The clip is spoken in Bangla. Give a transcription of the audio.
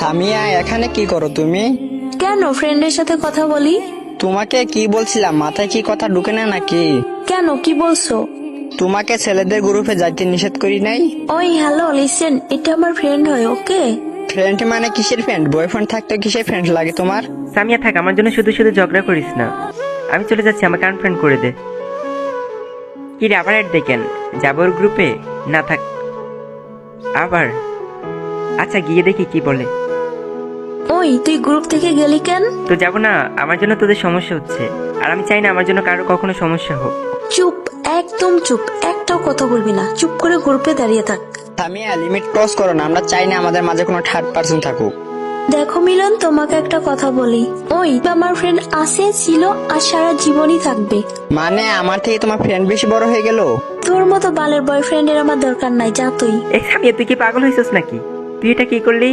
সামিয়া, এখানে কি করো তুমি? কেন ফ্রেন্ডের সাথে কথা বলি। তোমাকে কি বলছিলাম, মাথায় কি কথা ঢুকে না নাকি? কেন, কি বলছো? তোমাকে ছেলেদের গ্রুপে যাইতে নিষেধ করি নাই? ওই হ্যালো, লিসেন, এটা আমার ফ্রেন্ড হয়, ওকে? ফ্রেন্ড মানে কিসের ফ্রেন্ড? বয়ফ্রেন্ড থাকতে কিসের ফ্রেন্ড লাগে তোমার? সামিয়া থাক, আমার জন্য শুধু শুধু ঝগড়া করিস না। আমি চলে যাচ্ছি, আমাকে আনফ্রেন্ড করে দে। কি রে, আবার অ্যাড দেখেন? যাবো ওর গ্রুপে? না থাক, আবার আচ্ছা গিয়ে দেখি কি বলে। ওই তুই গ্রুপ থেকে গেলি কেন? তো যাবো না, আমার জন্য তোদের সমস্যা হচ্ছে, আর আমি চাই না আমার জন্য কারো কখনো সমস্যা হোক। চুপ, একদম চুপ, একটাও কথা বলবি না, চুপ করে গ্রুপে দাঁড়িয়ে থাক। সামিয়া, লিমিট ক্রস করো না, আমরা চাই না আমাদের মাঝে কোনো থার্ড পার্সন থাকুক। দেখো মিলন, তোমাকে একটা কথা বলি, ওই আমার ফ্রেন্ড আছে, ছিল, আর সারা জীবনই থাকবে। মানে আমার থেকে তোমার ফ্রেন্ড বেশি বড় হয়ে গেল? তোর মতো বালের বয়ফ্রেন্ডের আমার দরকার নাই, যা তুই। এই সামিয়া, তুই কি পাগল হয়েছিস নাকি? তুই এটা কি করলি?